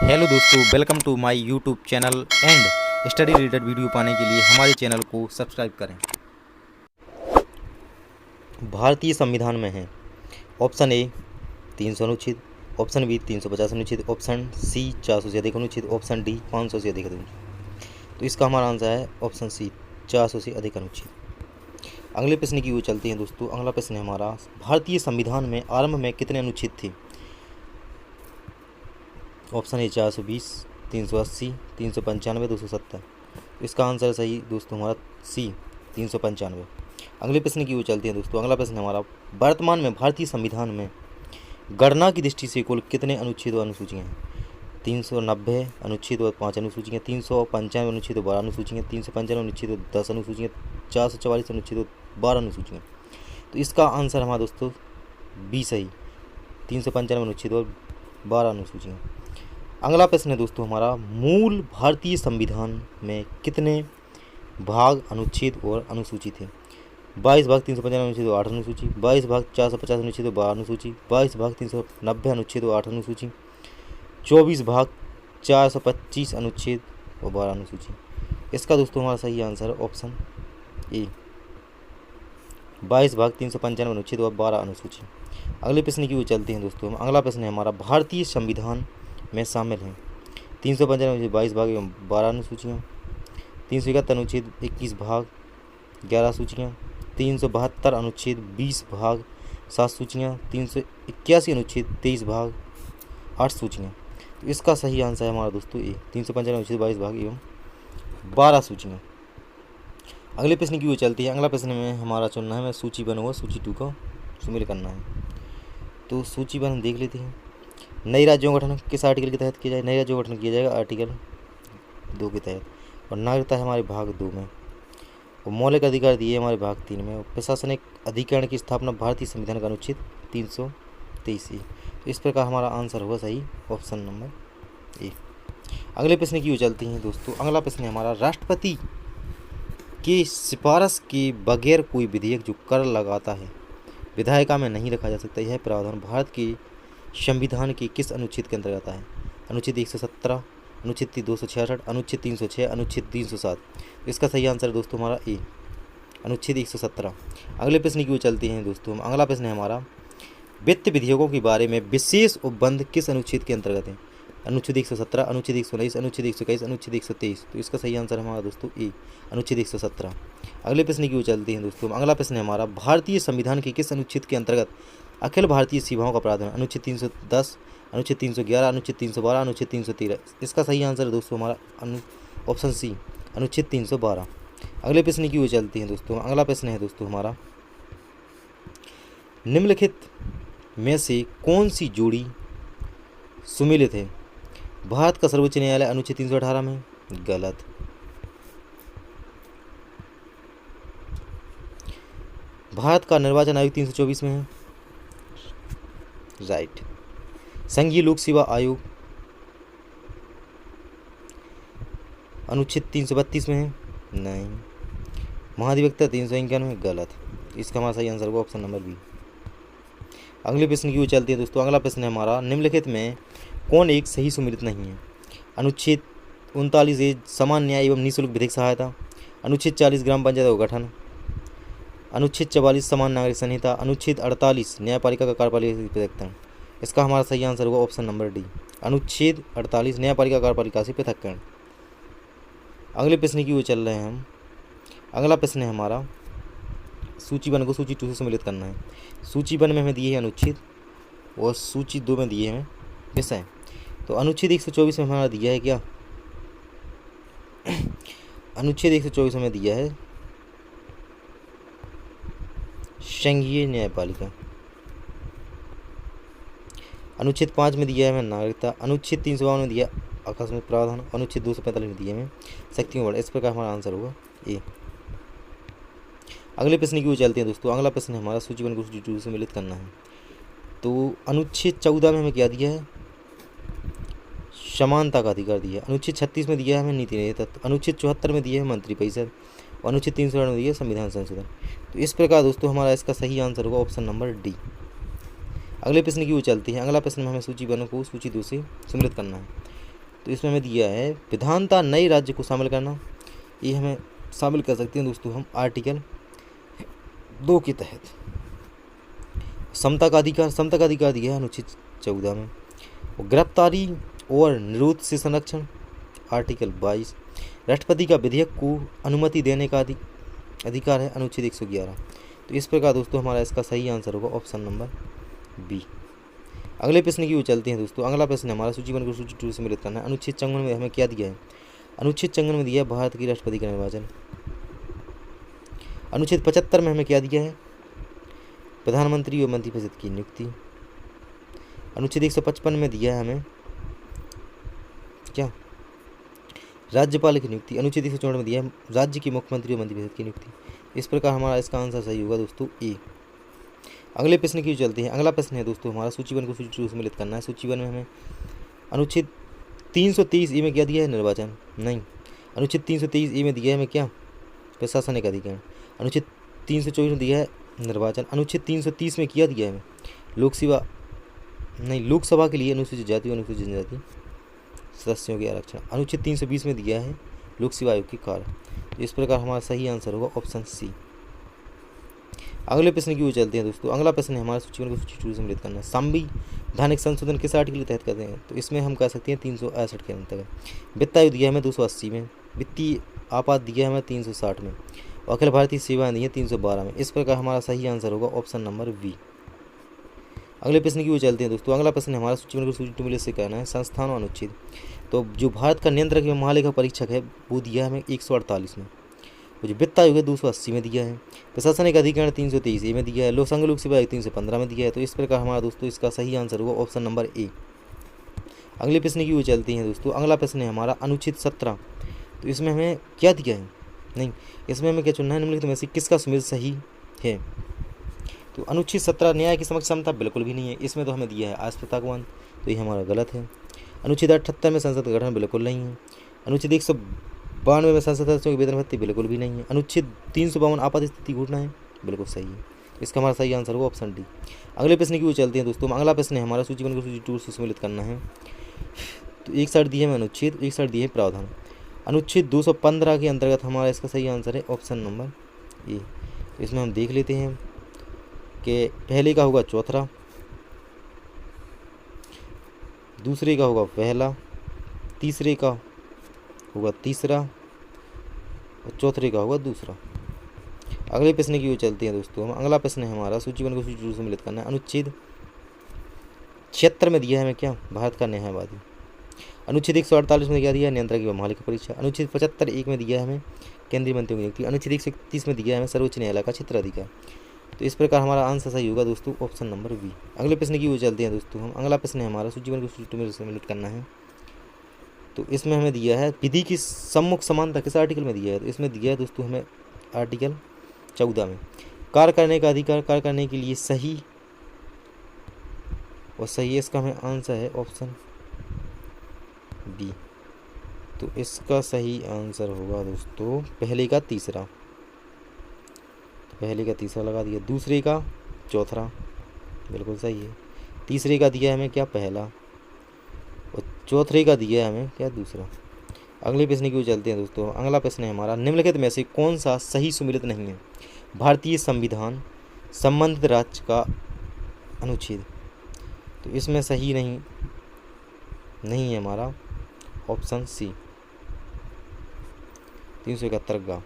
Hello दोस्तों, welcome to my YouTube channel and study related video पाने के लिए हमारे चैनल को सब्सक्राइब करें। भारतीय संविधान में है ऑप्शन ए 300 अनुच्छेद, ऑप्शन बी 350 अनुच्छेद, ऑप्शन सी 400 से अधिक अनुच्छेद, ऑप्शन डी 500 से अधिक अनुच्छेद। तो इसका हमारा आंसर है ऑप्शन सी 400 से अधिक अनुच्छेद। अगले प्रश्न की ओर चलते हैं दोस्तों। अगला प्रश्न है हमारा, भारतीय संविधान में आरंभ में कितने अनुच्छेद थे? Option A 420, 380, 395, 270। इसका आंसर सही दोस्तों हमारा सी 395। अगले प्रश्न की ओर चलते हैं दोस्तों। अगला प्रश्न हमारा, वर्तमान में भारतीय संविधान में गणना की दृष्टि से कुल कितने अनुच्छेद और अनुसूचियाँ हैं? 390 अनुच्छेद और 5 अनुसूचियाँ, 395 अनुच्छेद और 12 अनुसूचियाँ, 395 अनुच्छेद और 10 अनुसूचियाँ, 444 अनुच्छेद और 12 अनुसूचियाँ। तो इसका आंसर हमारा दोस्तों बी सही 395 अनुच्छेद और 12 अनुसूचियाँ। अगला प्रश्न है दोस्तों हमारा, मूल भारतीय संविधान में कितने भाग, अनुच्छेद और अनुसूची थे? 22 भाग 395 अनुच्छेद और 8 अनुसूची, 22 भाग 450 अनुच्छेद और 12 अनुसूची, 22 भाग 390 अनुच्छेद और 8 अनुसूची, 24 भाग 425 अनुच्छेद और 12 अनुसूची। इसका दोस्तों हमारा सही आंसर है ऑप्शन ए 22 भाग 395 अनुच्छेद और 12 अनुसूची। अगले प्रश्न की ओर चलते हैं दोस्तों। अगला प्रश्न है हमारा, भारतीय संविधान में शामिल हैं 395 अनुच्छेद 22 भाग एवं 12 अनुसूचियाँ, 371 अनुच्छेद 21 भाग 11 सूचियाँ, 372 अनुच्छेद 20 भाग 7 सूचियाँ, 381 अनुच्छेद 23 भाग 8 सूचियाँ। तो इसका सही आंसर है हमारा दोस्तों ए 395 अनुच्छेद 22 भाग एवं 12 सूचियाँ। अगले प्रश्न की ओर चलती है। अगला प्रश्न में हमारा चुनना है, मैं सूची वन और सूची 2 का शामिल करना है। तो सूची वन हम देख लेते हैं। नई राज्यों का गठन किस आर्टिकल के तहत किया जाए? नई राज्यों का गठन किया जाएगा आर्टिकल 2 के तहत। और नागरिकता है हमारे भाग 2 में, और मौलिक अधिकार दिए हमारे भाग 3 में, और प्रशासनिक अधिकरण की स्थापना भारतीय संविधान का अनुच्छेद 323। तो इस प्रकार हमारा आंसर होगा सही ऑप्शन नंबर ए। अगले प्रश्न की ओर चलते हैं दोस्तों। अगला प्रश्न है हमारा, राष्ट्रपति की सिफारिश के बगैर कोई विधेयक जो कर लगाता है विधायिका में नहीं रखा जा सकता, यह प्रावधान भारत के संविधान के किस अनुच्छेद के अंतर्गत आता है? अनुच्छेद 117, अनुच्छेद 266, अनुच्छेद 306, अनुच्छेद 307। इसका सही आंसर है दोस्तों हमारा ए अनुच्छेद 117। अगले प्रश्न की ओर चलते हैं दोस्तों। अगला प्रश्न है हमारा, वित्त विधेयकों के बारे में विशेष उपबंध किस अनुच्छेद के अंतर्गत है? अनुच्छेद 117, अनुच्छेद 119, अनुच्छेद 121, अनुच्छेद 123। तो इसका सही आंसर है हमारा दोस्तों ए अनुच्छेद 117। अगले प्रश्न की ओर चलते हैं दोस्तों। अगला प्रश्न है हमारा, भारतीय संविधान के किस अनुच्छेद के अंतर्गत अखिल भारतीय सेवाओं का प्रावधान? अनुच्छेद 310, अनुच्छेद 311, अनुच्छेद 312, अनुच्छेद 313। इसका सही आंसर है दोस्तों हमारा ऑप्शन सी अनुच्छेद 312। अगले प्रश्न की ओर चलते हैं दोस्तों। अगला प्रश्न है दोस्तों हमारा, निम्नलिखित में से कौन सी जोड़ी सुमेलित है? भारत का सर्वोच्च न्यायालय अनुच्छेद 318 में, गलत। भारत का निर्वाचन आयोग 324 में है, राइट। संघीय लोक सेवा आयोग अनुच्छेद 332 में है, नहीं। महाधिवक्ता 351 में, गलत। इसका हमारा सही आंसर होगा ऑप्शन नंबर बी। अगले प्रश्न की ओर चलते हैं दोस्तों। अगला प्रश्न है हमारा, निम्नलिखित में कौन एक सही सुमेलित नहीं है? अनुच्छेद 39 ए समान न्याय एवं निःशुल्क विधिक सहायता, अनुच्छेद 40 ग्राम पंचायत का गठन, अनुच्छेद 44 समान नागरिक संहिता, अनुच्छेद 48 न्यायपालिका का कार्यपालिका से पृथककरण। इसका हमारा सही आंसर होगा ऑप्शन नंबर डी अनुच्छेद 48 न्यायपालिका कार्यपालिका से पृथककरण। अगले प्रश्न की ओर चल रहे हैं हम। अगला प्रश्न है हमारा, सूची वन को सूची 2 से सम्मिलित करना है। सूची वन में हमें दिए हैं अनुच्छेद और सूची 2 में दिए हैं विषय। तो अनुच्छेद 124 में हमारा दिया है क्या? अनुच्छेद 124 में दिया है संघीय न्यायपालिका, अनुच्छेद 5 में दिया है हमें नागरिकता, अनुच्छेद 352 में दिया आकस्मिक प्रावधान, अनुच्छेद 245 में दिए हमें शक्तियों बढ़। इस प्रकार हमारा आंसर होगा ए। अगले प्रश्न की ओर चलते हैं दोस्तों। अगला प्रश्न है हमारा, सूची वन को सूची 2 से सम्मिलित करना है। तो अनुच्छेद 14 में हमें क्या दिया है? समानता का अधिकार दिया है। अनुच्छेद 36 में दिया है हमें नीति तत्व, अनुच्छेद 74 में दिया है मंत्रिपरिषद, और अनुच्छेद 308 में दिया है संविधान संशोधन। तो इस प्रकार दोस्तों हमारा इसका सही आंसर होगा ऑप्शन नंबर डी। अगले प्रश्न की ओर चलते हैं। अगला प्रश्न में हमें सूची वन को सूची 2 से सम्मिलित करना है। तो इसमें हमें दिया है विधानता नए राज्य को शामिल करना, ये हमें शामिल कर सकते हैं दोस्तों हम आर्टिकल 2 के तहत। समता का अधिकार दिया है अनुच्छेद 14 में। और गिरफ्तारी और निरोध से संरक्षण आर्टिकल 22। राष्ट्रपति का विधेयक को अनुमति देने का अधिकार है अनुच्छेद 111। तो इस प्रकार दोस्तों हमारा इसका सही आंसर होगा ऑप्शन नंबर बी। अगले प्रश्न की ओर चलते हैं दोस्तों। अगला प्रश्न हमारा सूची 1 को सूची 2 से मिलित करना है। अनुच्छेद 54 में हमें क्या दिया है? अनुच्छेद 54 में दिया है भारत की राष्ट्रपति का निर्वाचन। अनुच्छेद 75 में हमें क्या दिया है? प्रधानमंत्री और मंत्रिपरिषद की नियुक्ति। अनुच्छेद 155 में दिया है हमें क्या? राज्यपाल की नियुक्ति। अनुच्छेद 154 में दिया है राज्य के मुख्यमंत्री और मंत्रिपरिषद की नियुक्ति। इस प्रकार हमारा इसका आंसर सही होगा दोस्तों ए। अगले प्रश्न की चलते हैं। अगला प्रश्न है दोस्तों हमारा सूची 1 को सूची 2 से मिलित करना है। सूची 1 में हमें अनुच्छेद 323 ए में क्या दिया है? निर्वाचन नहीं। अनुच्छेद 323 ए में दिया है हमें क्या? प्रशासनिक अधिकार। अनुच्छेद 324 में दिया है निर्वाचन। अनुच्छेद 330 में क्या दिया है हमें? लोकसभा के लिए अनुसूचित जाति और अनुसूचित जनजाति सदस्यों के आरक्षण। अनुच्छेद 320 में दिया है लोक सेवा आयोग के कार्य। इस प्रकार हमारा सही आंसर होगा ऑप्शन सी। अगले प्रश्न की ओर चलते हैं दोस्तों। अगला प्रश्न है हमारा सूची 1 को सूची 2 से मिलित करना है। संविधानिक संशोधन किस आर्टिकल के तहत करते हैं? तो इसमें हम कह सकते हैं 361 के अंतर्गत। वित्त आयोग दिया है हमें 280 में। वित्तीय आपात दिया है हमें 360 में। और अखिल भारतीय सेवाएं दी है 312 में। इस प्रकार हमारा सही आंसर होगा ऑप्शन नंबर बी। अगले प्रश्न की ओर चलते हैं दोस्तों। अगला प्रश्न हमारा सूची 1 को सूची 2 से कहना है संस्थानों अनुच्छेद। तो जो भारत का नियंत्रक एवं महालेखा परीक्षक है वो दिया है हमें 148 में। जो वित्त आयोग है 280 में दिया है। प्रशासनिक अधिकरण 323 ए में दिया है। लोक सेवा आयोग 315 में दिया है। तो इस प्रकार हमारा दोस्तों इसका सही आंसर होगा ऑप्शन नंबर ए। अगले प्रश्न की ओर चलते हैं दोस्तों। अगला प्रश्न है हमारा अनुच्छेद 17। तो इसमें हमें क्या दिया है? नहीं, इसमें हमें क्या चुनना है? निम्नलिखित में से किसका सुमेल सही है? तो अनुच्छेद 17 न्याय की समक्ष समता बिल्कुल भी नहीं है। इसमें तो हमें दिया है अस्पृश्यता को अंत, तो ये हमारा गलत है। अनुच्छेद 78 में संसद का गठन बिल्कुल नहीं है। अनुच्छेद 192 में संसद सदस्यों की वेतन भत्ती बिल्कुल भी नहीं है। अनुच्छेद 352 आपात स्थिति घोषणा है, बिल्कुल सही है। इसका हमारा सही आंसर होगा ऑप्शन डी। अगले प्रश्न की ओर चलते हैं दोस्तों। अगला प्रश्न है हमारा सूची 1 को सूची 2 से सम्मिलित करना है। तो एक साइड दिए हमें अनुच्छेद, एक साइड दिए है प्रावधान। अनुच्छेद 215 के अंतर्गत हमारा इसका सही आंसर है ऑप्शन नंबर ए। तो इसमें हम देख लेते हैं कि पहले का होगा चौथा, दूसरे का होगा पहला, तीसरे का होगा तीसरा और चौथे का होगा दूसरा। अगले प्रश्न की ओर चलते हैं दोस्तों। हम अगला प्रश्न है हमारा सूची 1 को सूची 2 से मिलित करना है। अनुच्छेद 76 में दिया है हमें क्या? भारत का न्यायवादी। अनुच्छेद 148 में क्या दिया है? नियंत्रक एवं महालेखा परीक्षा। अनुच्छेद 75 1 में दिया है हमें केंद्रीय मंत्रियों की नियुक्ति। अनुच्छेद 131 में दिया है हमें सर्वोच्च न्यायालय का क्षेत्राधिकार। तो इस प्रकार हमारा आंसर सही होगा दोस्तों ऑप्शन नंबर बी। अगले प्रश्न की ओर चलते हैं दोस्तों। हम अगला प्रश्न है हमारा सूची 1 को सूची 2 से मिलित करना है। तो इसमें हमें दिया है विधि की सम्मुख समानता किस आर्टिकल में दिया है? तो इसमें दिया है दोस्तों हमें आर्टिकल 14 में। कार्य करने का अधिकार, कार्य करने के लिए सही और सही है, इसका हमें आंसर है ऑप्शन बी। तो इसका सही आंसर होगा दोस्तों पहले का तीसरा। तो पहले का तीसरा लगा दिया, दूसरे का चौथा, बिल्कुल सही है। तीसरे का दिया हमें क्या? पहला, और चौथे का दिया हमें क्या? दूसरा। अगले प्रश्न की ओर चलते हैं दोस्तों। अगला प्रश्न है हमारा निम्नलिखित में से कौन सा सही सुमेलित नहीं है? भारतीय संविधान संबंधित राज्य का अनुच्छेद। तो इसमें सही नहीं है हमारा ऑप्शन सी 371 का।